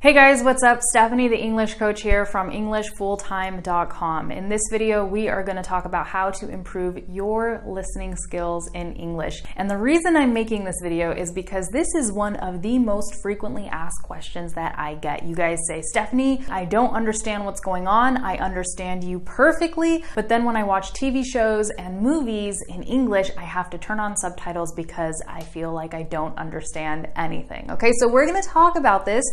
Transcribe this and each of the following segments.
Hey guys, what's up? Stephanie, the English coach here from EnglishFulltime.com. In this video, we are going to talk about how to improve your listening skills in English. And the reason I'm making this video is because this is one of the most frequently asked questions that I get. You guys say, Stephanie, I don't understand what's going on. I understand you perfectly, but then when I watch TV shows and movies in English, I have to turn on subtitles because I feel like I don't understand anything. Okay, so we're going to talk about this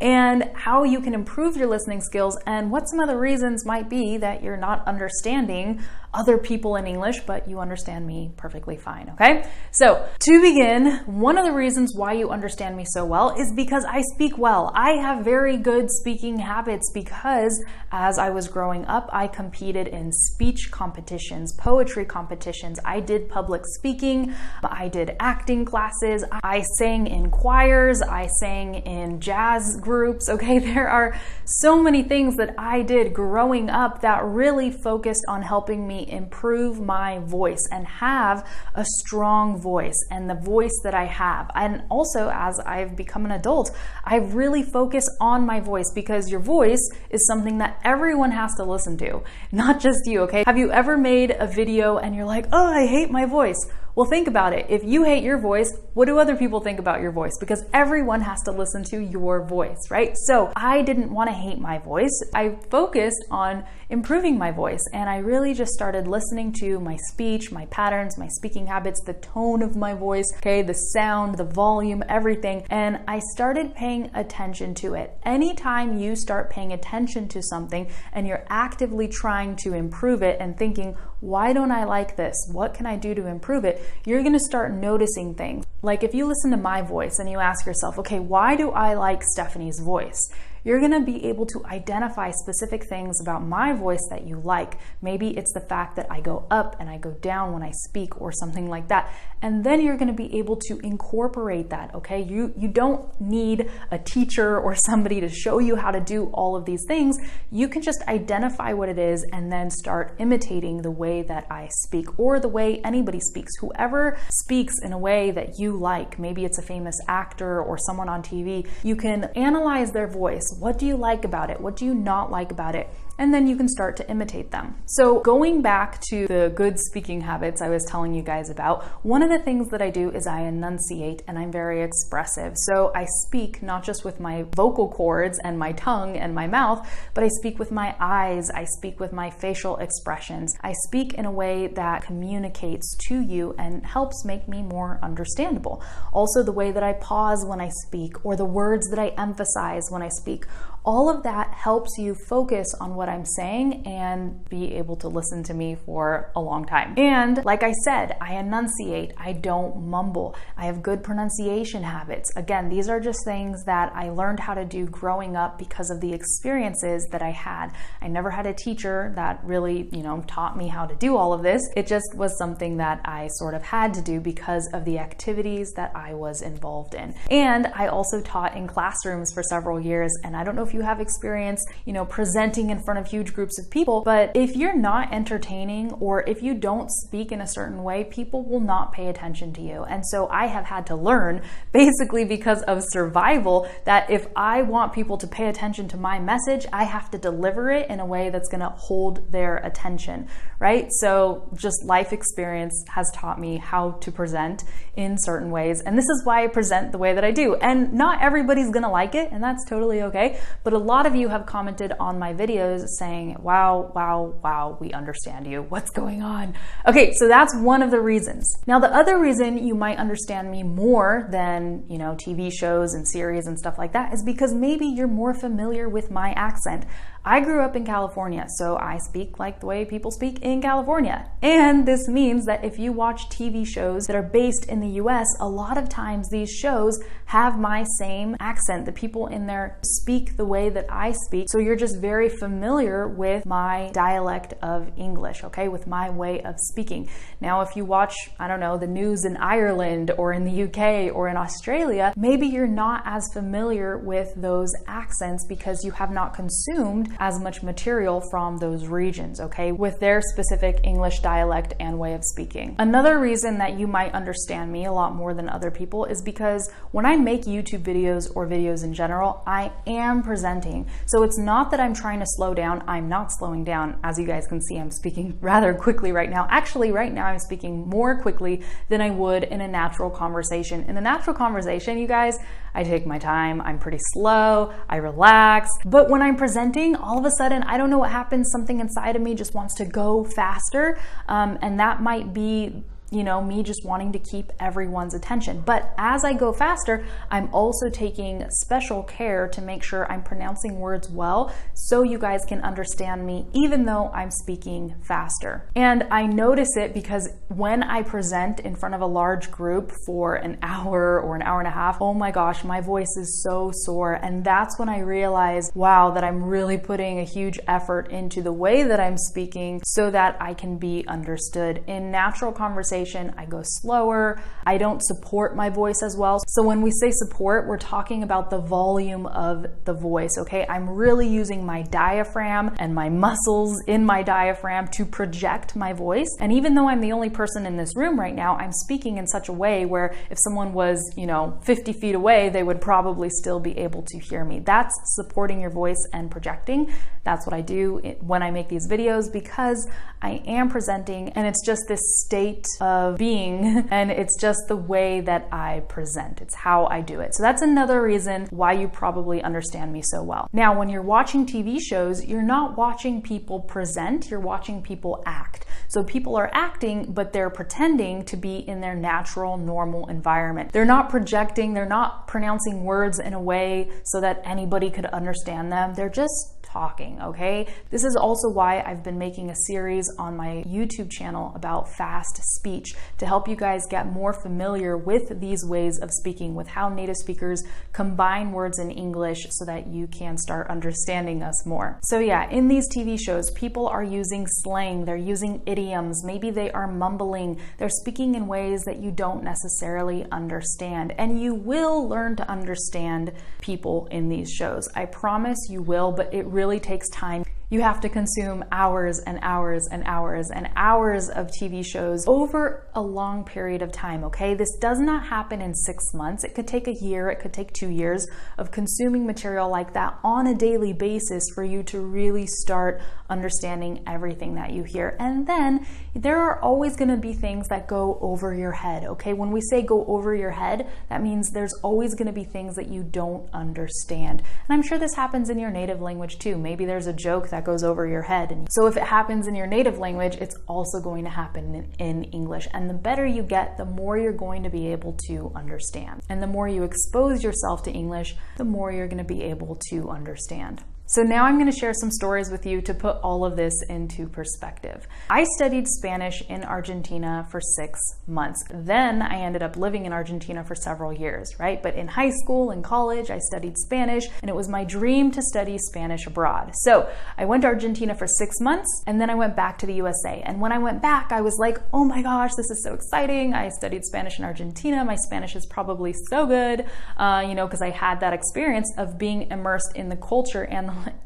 and how you can improve your listening skills and what some of the reasons might be that you're not understanding other people in English, but you understand me perfectly fine, okay? So to begin, one of the reasons why you understand me so well is because I speak well. I have very good speaking habits because as I was growing up, I competed in speech competitions, poetry competitions. I did public speaking. I did acting classes. I sang in choirs. I sang in jazz groups, okay? There are so many things that I did growing up that really focused on helping me improve my voice and have a strong voice and the voice that I have. And also, as I've become an adult, I really focus on my voice because your voice is something that everyone has to listen to, not just you, okay? Have you ever made a video and you're like, oh, I hate my voice? Well, think about it. If you hate your voice, what do other people think about your voice? Because everyone has to listen to your voice, right? So I didn't want to hate my voice. I focused on improving my voice, and I really just started listening to my speech, my patterns, my speaking habits, the tone of my voice, okay, the sound, the volume, everything, and I started paying attention to it. Anytime you start paying attention to something and you're actively trying to improve it and thinking, why don't I like this? What can I do to improve it? You're going to start noticing things. Like if you listen to my voice and you ask yourself, okay, why do I like Stephanie's voice? You're going to be able to identify specific things about my voice that you like. Maybe it's the fact that I go up and I go down when I speak or something like that. And then you're going to be able to incorporate that, okay? You don't need a teacher or somebody to show you how to do all of these things. You can just identify what it is and then start imitating the way that I speak or the way anybody speaks. Whoever speaks in a way that you like, maybe it's a famous actor or someone on TV, you can analyze their voice. What do you like about it? What do you not like about it? And then you can start to imitate them. So going back to the good speaking habits I was telling you guys about, one of the things that I do is I enunciate and I'm very expressive. So I speak not just with my vocal cords and my tongue and my mouth, but I speak with my eyes, I speak with my facial expressions. I speak in a way that communicates to you and helps make me more understandable. Also the way that I pause when I speak or the words that I emphasize when I speak. All of that helps you focus on what I'm saying and be able to listen to me for a long time. And like I said, I enunciate, I don't mumble, I have good pronunciation habits. Again, these are just things that I learned how to do growing up because of the experiences that I had. I never had a teacher that really, taught me how to do all of this. It just was something that I sort of had to do because of the activities that I was involved in. And I also taught in classrooms for several years, and I don't know if you have experience, presenting in front of huge groups of people, but if you're not entertaining or if you don't speak in a certain way, people will not pay attention to you. And so I have had to learn, basically because of survival, that if I want people to pay attention to my message, I have to deliver it in a way that's going to hold their attention, right? So just life experience has taught me how to present in certain ways. And this is why I present the way that I do. And not everybody's going to like it, and that's totally okay. But a lot of you have commented on my videos saying, wow, we understand you. What's going on? Okay, so that's one of the reasons. Now, the other reason you might understand me more than, TV shows and series and stuff like that is because maybe you're more familiar with my accent. I grew up in California, so I speak like the way people speak in California. And this means that if you watch TV shows that are based in the US, a lot of times these shows have my same accent. The people in there speak the way that I speak. So you're just very familiar with my dialect of English, okay, with my way of speaking. Now, if you watch, I don't know, the news in Ireland or in the UK or in Australia, maybe you're not as familiar with those accents because you have not consumed as much material from those regions, okay, with their specific English dialect and way of speaking. Another reason that you might understand me a lot more than other people is because when I make YouTube videos or videos in general, I am presenting. So it's not that I'm trying to slow down. I'm not slowing down. As you guys can see, I'm speaking rather quickly right now. Actually, right now I'm speaking more quickly than I would in a natural conversation. In a natural conversation, you guys, I take my time. I'm pretty slow. I relax. But when I'm presenting, all of a sudden, I don't know what happens. Something inside of me just wants to go faster. And that might be, you know, me just wanting to keep everyone's attention. But as I go faster, I'm also taking special care to make sure I'm pronouncing words well so you guys can understand me even though I'm speaking faster. And I notice it because when I present in front of a large group for an hour or an hour and a half, oh my gosh, my voice is so sore. And that's when I realize, wow, that I'm really putting a huge effort into the way that I'm speaking so that I can be understood. In natural conversation, I go slower. I don't support my voice as well. So when we say support, we're talking about the volume of the voice, okay? I'm really using my diaphragm and my muscles in my diaphragm to project my voice. And even though I'm the only person in this room right now, I'm speaking in such a way where if someone was, 50 feet away, they would probably still be able to hear me. That's supporting your voice and projecting. That's what I do when I make these videos because I am presenting and it's just this state of being and it's just the way that I present. It's how I do it. So that's another reason why you probably understand me so well. Now, when you're watching TV shows, you're not watching people present, you're watching people act. So people are acting, but they're pretending to be in their natural, normal environment. They're not projecting, they're not pronouncing words in a way so that anybody could understand them. They're just talking, okay? This is also why I've been making a series on my YouTube channel about fast speech to help you guys get more familiar with these ways of speaking, with how native speakers combine words in English so that you can start understanding us more. So yeah, in these TV shows, people are using slang, they're using idioms, maybe they are mumbling, they're speaking in ways that you don't necessarily understand. And you will learn to understand people in these shows. I promise you will, but it really takes time. You have to consume hours and hours and hours and hours of TV shows over a long period of time, okay? This does not happen in 6 months. It could take a year, it could take 2 years of consuming material like that on a daily basis for you to really start understanding everything that you hear. And then there are always gonna be things that go over your head, okay? When we say go over your head, that means there's always gonna be things that you don't understand. And I'm sure this happens in your native language too. Maybe there's a joke that goes over your head. And so if it happens in your native language, it's also going to happen in English. And the better you get, the more you're going to be able to understand. And the more you expose yourself to English, the more you're going to be able to understand. So now I'm going to share some stories with you to put all of this into perspective. I studied Spanish in Argentina for 6 months. Then I ended up living in Argentina for several years, right? But in high school and college, I studied Spanish, and it was my dream to study Spanish abroad. So I went to Argentina for 6 months, and then I went back to the USA. And when I went back, I was like, oh my gosh, this is so exciting. I studied Spanish in Argentina. My Spanish is probably so good, because I had that experience of being immersed in the culture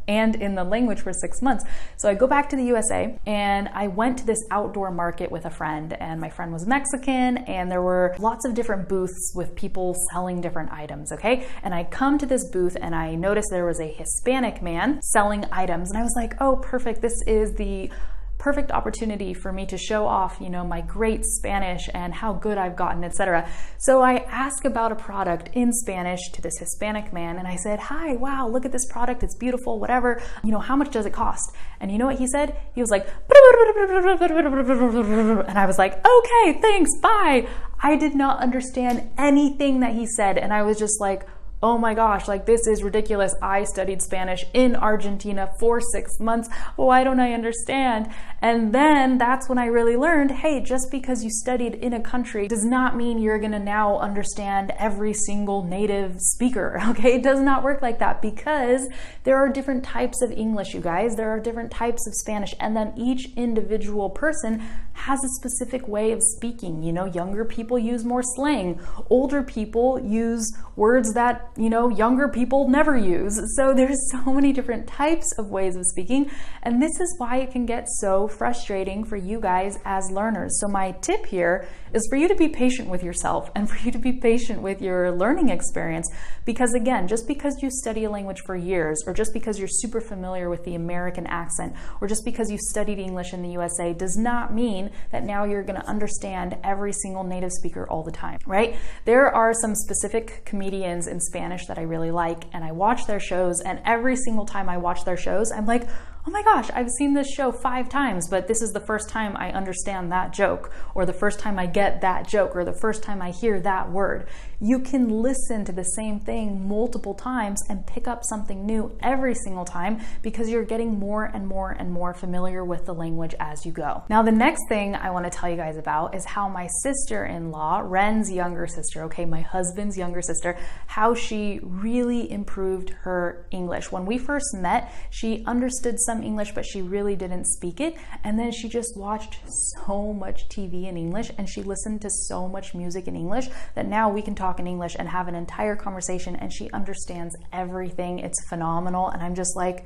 and in the language for 6 months. So I go back to the USA and I went to this outdoor market with a friend, and my friend was Mexican, and there were lots of different booths with people selling different items, okay? And I come to this booth and I noticed there was a Hispanic man selling items, and I was like, oh, perfect. This is the perfect opportunity for me to show off, my great Spanish and how good I've gotten, etc. So I asked about a product in Spanish to this Hispanic man, and I said, hi, wow, look at this product, it's beautiful, whatever, how much does it cost? And you know what he said? He was like, and I was like, okay, thanks, bye. I did not understand anything that he said, and I was just like, oh my gosh, like this is ridiculous. I studied Spanish in Argentina for 6 months. Why don't I understand? And then that's when I really learned, hey, just because you studied in a country does not mean you're gonna now understand every single native speaker, okay? It does not work like that, because there are different types of English, you guys. There are different types of Spanish, and then each individual person has a specific way of speaking. You know, younger people use more slang. Older people use words that, you know, younger people never use. So there's so many different types of ways of speaking, and this is why it can get so frustrating for you guys as learners. So my tip here is for you to be patient with yourself and for you to be patient with your learning experience, because again, just because you study a language for years, or just because you're super familiar with the American accent, or just because you studied English in the USA does not mean that now you're going to understand every single native speaker all the time, right? There are some specific comedians in Spanish that I really like, and I watch their shows, and every single time I watch their shows, I'm like, oh my gosh, I've seen this show 5 times, but this is the first time I understand that joke, or the first time I get that joke, or the first time I hear that word. You can listen to the same thing multiple times and pick up something new every single time, because you're getting more and more and more familiar with the language as you go. Now, the next thing I want to tell you guys about is how my sister-in-law, Ren's younger sister, okay, my husband's younger sister, how she really improved her English. When we first met, she understood some English, but she really didn't speak it. And then she just watched so much TV in English, and she listened to so much music in English, that now we can talk in English and have an entire conversation, and she understands everything. It's phenomenal. And I'm just like,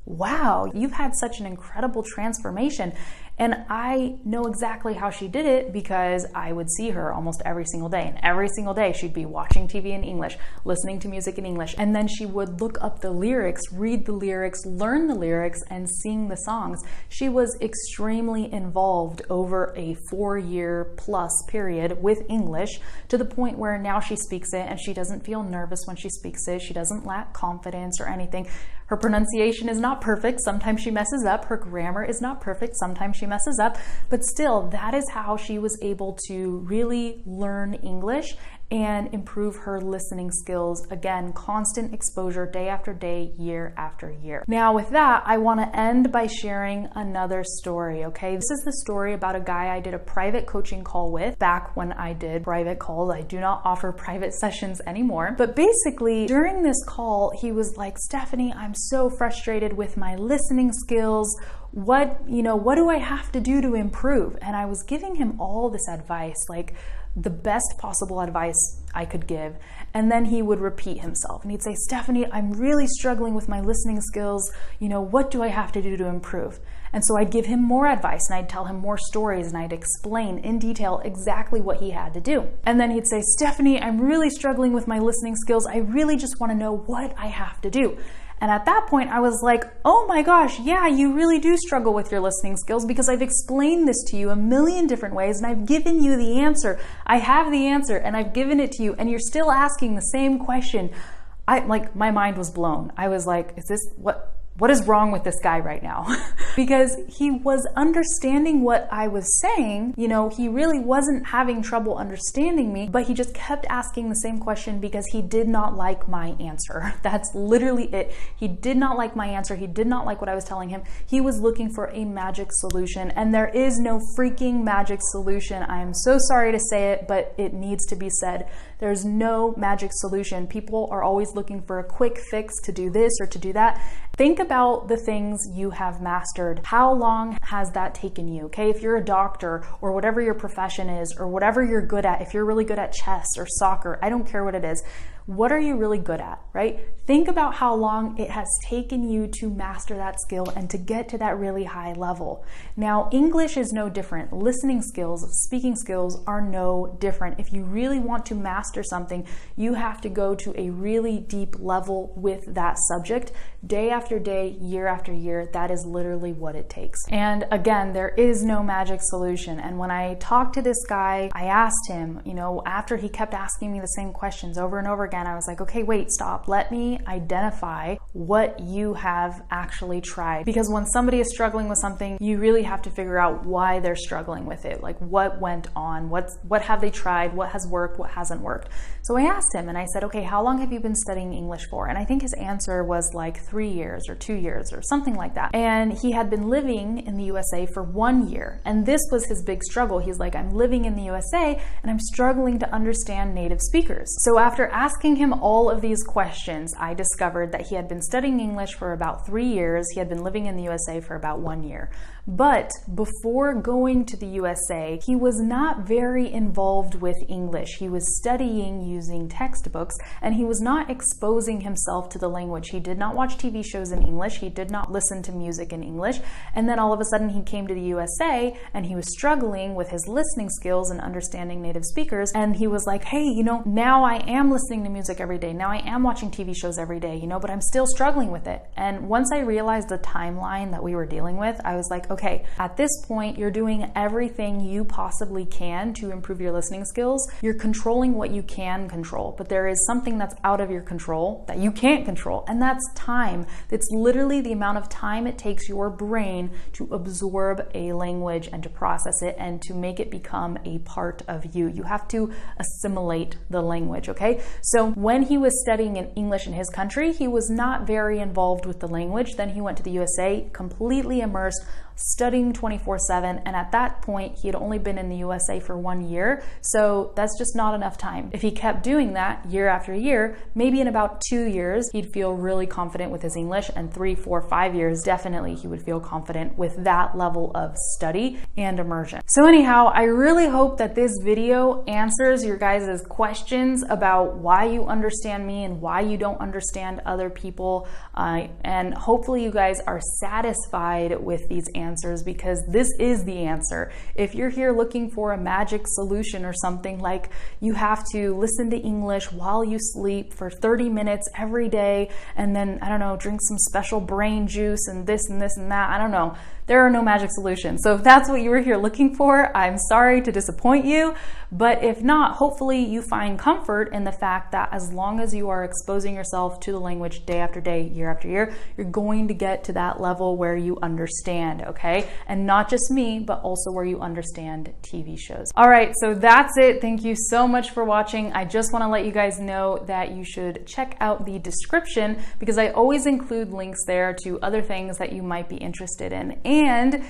wow, you've had such an incredible transformation. And I know exactly how she did it, because I would see her almost every single day. And every single day she'd be watching TV in English, listening to music in English. And then she would look up the lyrics, read the lyrics, learn the lyrics, and sing the songs. She was extremely involved over a 4-year plus period with English, to the point where now she speaks it and she doesn't feel nervous when she speaks it. She doesn't lack confidence or anything. Her pronunciation is not perfect. Sometimes she messes up. Her grammar is not perfect. Sometimes she messes up, but still, that is how she was able to really learn English and improve her listening skills. Again, constant exposure day after day, year after year. Now with that, I want to end by sharing another story, okay? This is the story about a guy I did a private coaching call with back when I did private calls. I do not offer private sessions anymore. But basically, during this call, he was like, Stephanie, I'm so frustrated with my listening skills. What do I have to do to improve? And I was giving him all this advice, like the best possible advice I could give. And then he would repeat himself and he'd say, Stephanie, I'm really struggling with my listening skills. What do I have to do to improve? And so I'd give him more advice, and I'd tell him more stories, and I'd explain in detail exactly what he had to do. And then he'd say, Stephanie, I'm really struggling with my listening skills. I really just want to know what I have to do. And at that point, I was like, oh my gosh, yeah, you really do struggle with your listening skills, because I've explained this to you a million different ways, and I've given you the answer. I have the answer, and I've given it to you, and you're still asking the same question. My mind was blown. I was like, what is wrong with this guy right now? Because he was understanding what I was saying. He really wasn't having trouble understanding me, but he just kept asking the same question because he did not like my answer. That's literally it. He did not like my answer. He did not like what I was telling him. He was looking for a magic solution, and there is no freaking magic solution. I am so sorry to say it, but it needs to be said. There's no magic solution. People are always looking for a quick fix to do this or to do that. Think about the things you have mastered. How long has that taken you? Okay, if you're a doctor or whatever your profession is, or whatever you're good at, if you're really good at chess or soccer, I don't care what it is. What are you really good at, right? Think about how long it has taken you to master that skill and to get to that really high level. Now, English is no different. Listening skills, speaking skills are no different. If you really want to master something, you have to go to a really deep level with that subject, day after day, year after year. That is literally what it takes. And again, there is no magic solution. And when I talked to this guy, I asked him, after he kept asking me the same questions over and over again, again. I was like, okay, wait, stop. Let me identify what you have actually tried. Because when somebody is struggling with something, you really have to figure out why they're struggling with it. Like what went on, what have they tried, what has worked, what hasn't worked. So I asked him and I said, okay, how long have you been studying English for? And I think his answer was like 3 years or 2 years or something like that. And he had been living in the USA for 1 year. And this was his big struggle. He's like, I'm living in the USA and I'm struggling to understand native speakers. So after asking him all of these questions, I discovered that he had been studying English for about 3 years. He had been living in the USA for about 1 year. But before going to the USA, he was not very involved with English. He was studying using textbooks and he was not exposing himself to the language. He did not watch TV shows in English. He did not listen to music in English. And then all of a sudden he came to the USA and he was struggling with his listening skills and understanding native speakers. And he was like, hey, now I am listening to music every day. Now I am watching TV shows every day, but I'm still struggling with it. And once I realized the timeline that we were dealing with, I was like, okay, at this point, you're doing everything you possibly can to improve your listening skills. You're controlling what you can control, but there is something that's out of your control that you can't control, and that's time. It's literally the amount of time it takes your brain to absorb a language and to process it and to make it become a part of you. You have to assimilate the language, okay? So when he was studying in English in his country, he was not very involved with the language. Then he went to the USA, completely immersed, studying 24/7, and at that point he had only been in the USA for 1 year, so that's just not enough time. If he kept doing that year after year, maybe in about 2 years he'd feel really confident with his English, and 3, 4, 5 years definitely he would feel confident with that level of study and immersion. So anyhow, I really hope that this video answers your guys' questions about why you understand me and why you don't understand other people, and hopefully you guys are satisfied with these answers, because this is the answer. If you're here looking for a magic solution or something like you have to listen to English while you sleep for 30 minutes every day and then, I don't know, drink some special brain juice and this and this and that, I don't know. There are no magic solutions. So if that's what you were here looking for, I'm sorry to disappoint you. But if not, hopefully you find comfort in the fact that as long as you are exposing yourself to the language day after day, year after year, you're going to get to that level where you understand, okay? And not just me, but also where you understand TV shows. All right, so that's it. Thank you so much for watching. I just want to let you guys know that you should check out the description, because I always include links there to other things that you might be interested in. And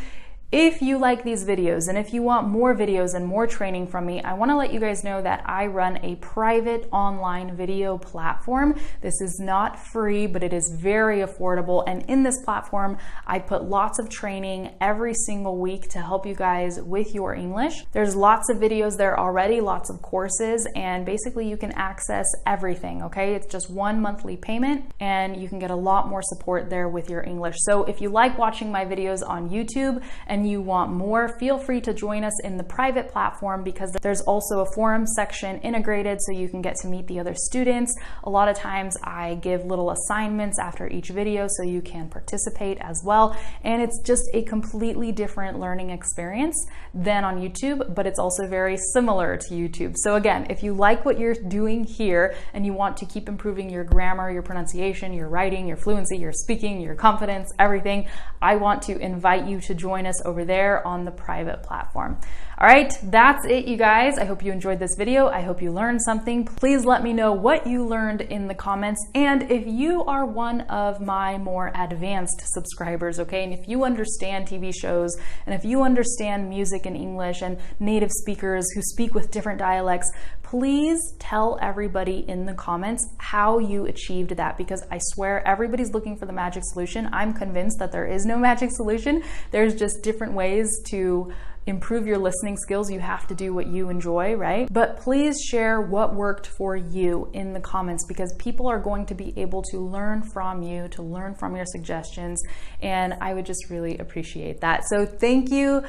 if you like these videos and if you want more videos and more training from me, I want to let you guys know that I run a private online video platform. This is not free, but it is very affordable. And in this platform, I put lots of training every single week to help you guys with your English. There's lots of videos there already, lots of courses, and basically you can access everything, okay? It's just one monthly payment and you can get a lot more support there with your English. So if you like watching my videos on YouTube and you want more, feel free to join us in the private platform, because there's also a forum section integrated so you can get to meet the other students. A lot of times I give little assignments after each video so you can participate as well. And it's just a completely different learning experience than on YouTube, but it's also very similar to YouTube. So again, if you like what you're doing here and you want to keep improving your grammar, your pronunciation, your writing, your fluency, your speaking, your confidence, everything, I want to invite you to join us over there on the private platform. All right, that's it, you guys. I hope you enjoyed this video. I hope you learned something. Please let me know what you learned in the comments. And if you are one of my more advanced subscribers, okay, and if you understand TV shows, and if you understand music in English and native speakers who speak with different dialects, please tell everybody in the comments how you achieved that, because I swear everybody's looking for the magic solution. I'm convinced that there is no magic solution. There's just different ways to improve your listening skills. You have to do what you enjoy, right? But please share what worked for you in the comments, because people are going to be able to learn from you, to learn from your suggestions, and I would just really appreciate that. So thank you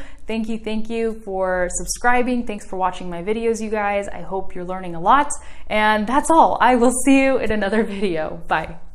for subscribing. Thanks for watching my videos, you guys. I hope you're learning a lot, and that's all. I will see you in another video. Bye.